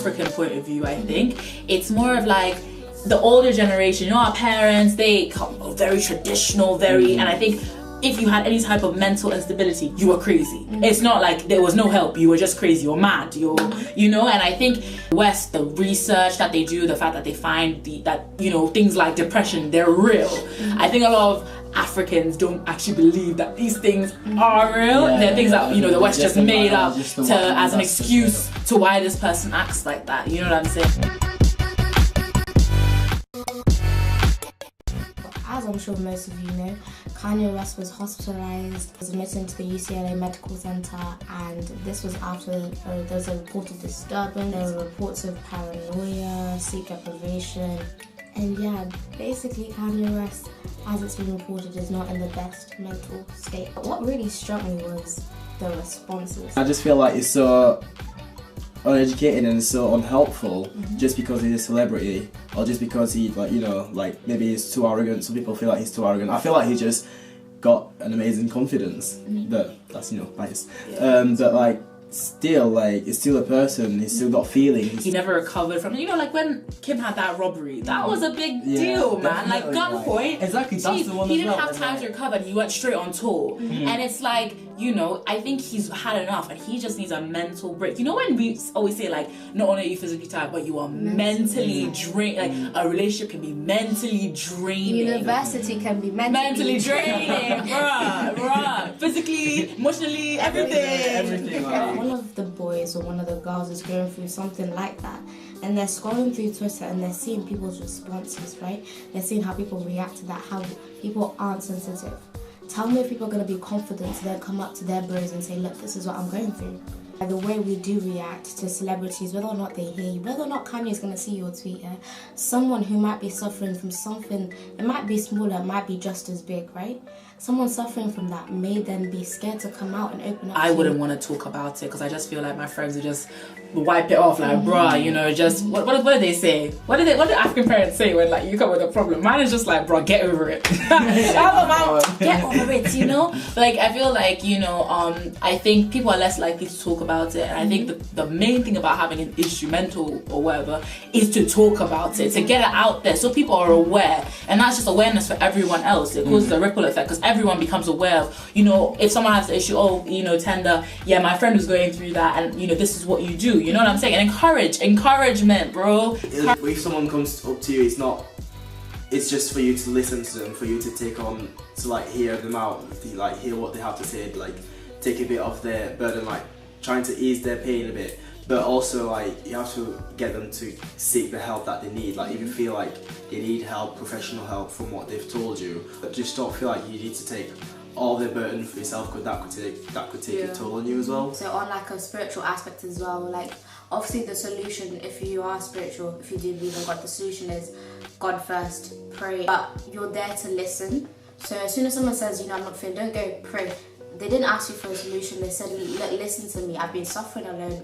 African point of view, I think. It's more of like the older generation, you know, our parents, they come very traditional, very, and I think if you had any type of mental instability, you were crazy. It's not like there was no help, you were just crazy, you're mad, you know, and I think West, the research that they do, the fact that they find that, you know, things like depression, they're real. I think a lot of Africans don't actually believe that these things are real. They're things that, you know, the West just made up as an excuse to why this person acts like that. You know what I'm saying? As I'm sure most of you know, Kanye West was hospitalized, was admitted into the UCLA Medical Center, and this was after there was a reported disturbance, there were reports of paranoia, sleep deprivation, and yeah, basically Kanye West, as it's been reported, is not in the best mental state. But what really struck me was the responses. I just feel like it's so uneducated and so unhelpful just because he's a celebrity, or just because he, like, you know, like maybe he's too arrogant. Some people feel like he's too arrogant. I feel like he just got an amazing confidence. That's, you know, biased. But like, still, like, it's still a person. He's still got feelings. He never recovered from it. You know, like when Kim had that robbery, that was a big deal, man. Like gunpoint. Exactly. That's the one. He didn't have time to recover. And he went straight on tour, and it's like, you know, I think he's had enough, and he just needs a mental break. You know, when we always say, like, not only are you physically tired, but you are mentally drained. Like, a relationship can be mentally draining. University can be mentally draining, bruh. Physically, emotionally, everything. One of the boys or one of the girls is going through something like that, and they're scrolling through Twitter and they're seeing people's responses, right? They're seeing how people react to that, how people aren't sensitive. Tell me if people are going to be confident to then come up to their bros and say, look, this is what I'm going through. The way we do react to celebrities, whether or not they hear you, whether or not Kanye is going to see your tweet, someone who might be suffering from something, it might be smaller, it might be just as big, right? Someone suffering from that may then be scared to come out and open up. I wouldn't want to talk about it because I just feel like my friends would just wipe it off, like, bruh, you know, just what do they say? What do African parents say when, like, you come with a problem? Mine is just like, bruh, get over it. Get over it, you know? Like, I feel like, you know, I think people are less likely to talk about it, and I think the main thing about having an issue, mental or whatever, is to talk about it, to get it out there so people are aware, and that's just awareness for everyone else. It causes a ripple effect because everyone becomes aware of, you know, if someone has the issue, oh, you know, Tender, yeah, my friend was going through that, and, you know, this is what you do. You know what I'm saying? And encouragement, bro. If someone comes up to you, it's just for you to listen to them, for you to take on, to like hear them out, like hear what they have to say, like take a bit of their burden, like trying to ease their pain a bit. But also, like, you have to get them to seek the help that they need. Like, if you feel like they need help, professional help from what they've told you, but just don't feel like you need to take all the burden for yourself, because that could take a toll on you as well. So on like a spiritual aspect as well, like obviously the solution, if you are spiritual, if you do believe in God, the solution is God first, pray, but you're there to listen. So as soon as someone says, you know, I'm not feeling, don't go pray. They didn't ask you for a solution. They said, look, listen to me. I've been suffering alone.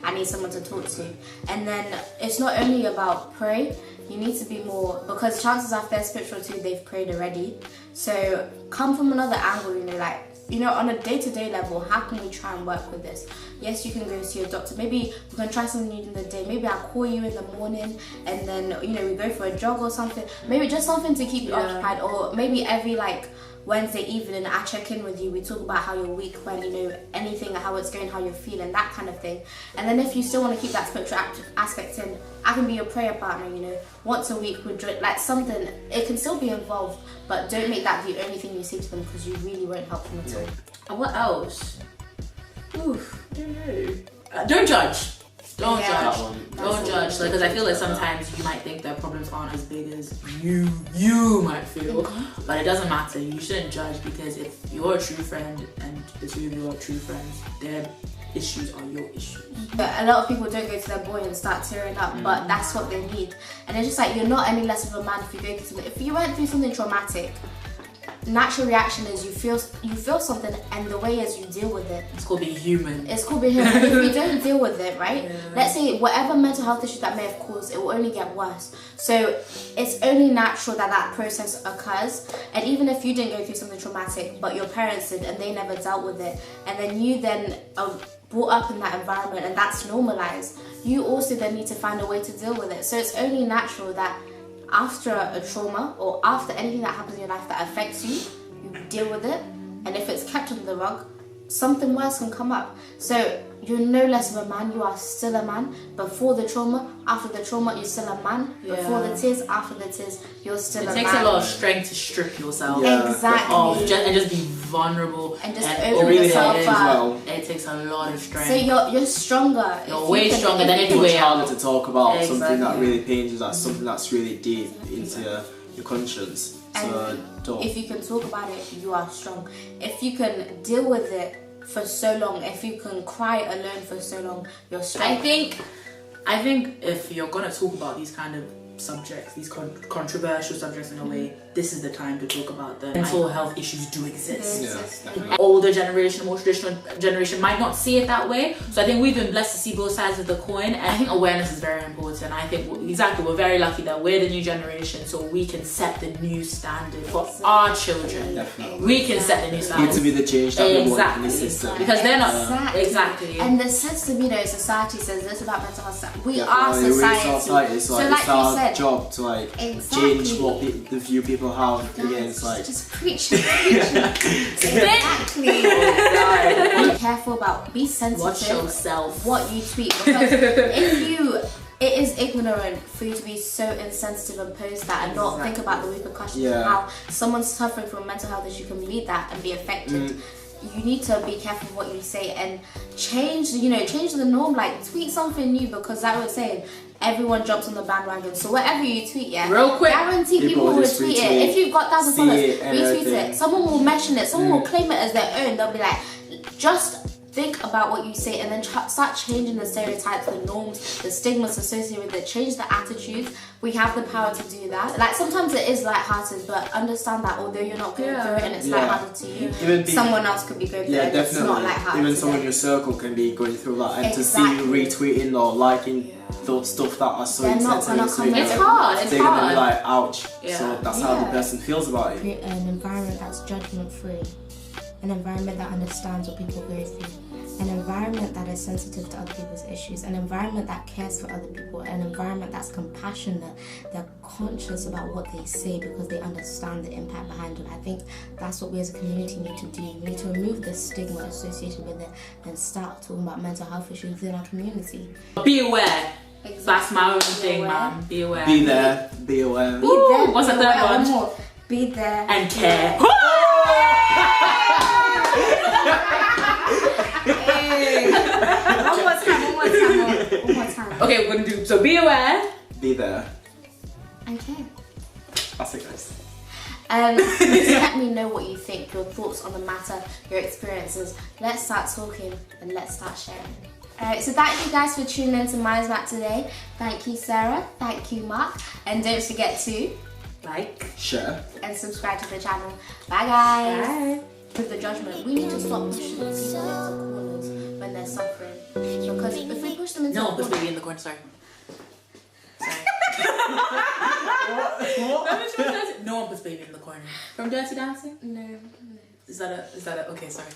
I need someone to talk to. And then it's not only about pray. You need to be more, because chances are if they're spiritual too, they've prayed already. So come from another angle, you know, like, you know, on a day-to-day level, how can we try and work with this? Yes, you can go see your doctor. Maybe we can try something new in the day. Maybe I'll call you in the morning and then, you know, we go for a jog or something. Maybe just something to keep you occupied, or maybe every like Wednesday evening I check in with you, we talk about how your week went, you know, anything, how it's going, how you're feeling, that kind of thing. And then if you still want to keep that spiritual aspect in, I can be your prayer partner, you know, once a week we drink, like something, it can still be involved, but don't make that the only thing you say to them, because you really won't help them at all. And what else? Oof, I don't know. Don't judge. Don't judge. Don't judge. Like, because I feel like sometimes you might think their problems aren't as big as you might feel, but it doesn't matter. You shouldn't judge, because if you're a true friend and the two of you are true friends, their issues are your issues. But a lot of people don't go to their boy and start tearing up, but that's what they need. And it's just like, you're not any less of a man if you go through something. If you went through something traumatic, natural reaction is you feel something, and the way is you deal with it. It's called being human. It's called being human. If you don't deal with it, right? Yeah. Let's say whatever mental health issue that may have caused, it will only get worse. So it's only natural that that process occurs. And even if you didn't go through something traumatic, but your parents did and they never dealt with it, and then you then are brought up in that environment and that's normalized, you also then need to find a way to deal with it. So it's only natural that after a trauma or after anything that happens in your life that affects you, you deal with it. And if it's kept under the rug, something worse can come up. So you're no less of a man, you are still a man. Before the trauma, after the trauma, you're still a man. Before the tears, after the tears, you're still a man. It takes a lot of strength to strip yourself exactly and just be vulnerable and just open yourself up. Well. It takes a lot of strength. So you're stronger. You're way stronger than any way. It's harder to talk about something that really pains you, that's something that's really deep into your conscience. So if you can talk about it, you are strong. If you can deal with it for so long, if you can cry alone for so long, you're strong. I think if you're gonna talk about these kind of subjects, these controversial subjects in a way, this is the time to talk about them. Mental health issues do exist. Older generation, more traditional generation might not see it that way. So I think we've been blessed to see both sides of the coin. And I think awareness is very important. I think we're very lucky that we're the new generation, so we can set the new standard for our children. Definitely. We can set the new standard. Need to be the change that we want in the system. Because they're not exactly. And the sense to me though, society says this about mental health. We are society. So like it's our job to like change what the view people have against like just preach. Exactly. Be careful about, be sensitive. Watch yourself. What you tweet, because it is ignorant for you to be so insensitive and post that and not think about the repercussions of how someone suffering from a mental health issue can read that and be affected. You need to be careful of what you say and change the norm. Like tweet something new, because like I was saying, everyone jumps on the bandwagon. So whatever you tweet, real quick, guarantee people will retweet it. If you've got 1,000 followers, retweet it. Someone will mention it. Someone will claim it as their own. They'll be like, just think about what you say and then start changing the stereotypes, the norms, the stigmas associated with it. Change the attitudes. We have the power to do that. Like sometimes it is lighthearted, but understand that although you're not going through it and it's lighthearted to you, someone else could be going through it. It's not lighthearted. Even someone in your circle can be going through that, and to see you retweeting or liking those stuff that are so insensitive. It's hard. They're gonna be like, ouch. So that's how the person feels about it. Create an environment that's judgment free. An environment that understands what people go through, an environment that is sensitive to other people's issues, an environment that cares for other people, an environment that's compassionate, they're conscious about what they say because they understand the impact behind it. I think that's what we as a community need to do. We need to remove the stigma associated with it and start talking about mental health issues within our community. Be aware. Exactly. That's my own thing, man. Be aware. Be there. Be aware. Be there. What's the third one? Be there. And care. One more time. Okay, we're gonna do, so be aware. Be there. Okay. That's it, guys. Let me know what you think, your thoughts on the matter, your experiences. Let's start talking and let's start sharing. Alright, so thank you guys for tuning in to Mine's Matt today. Thank you, Sarah. Thank you, Mark. And don't forget to like, share, and subscribe to the channel. Bye, guys. Bye. With the judgment, we need to stop pushing people into corners when they're suffering. Because if we push them into no, push baby in the corner. Sorry. What? No one puts baby in the corner. From Dirty Dancing? No. Is that a? Okay, sorry.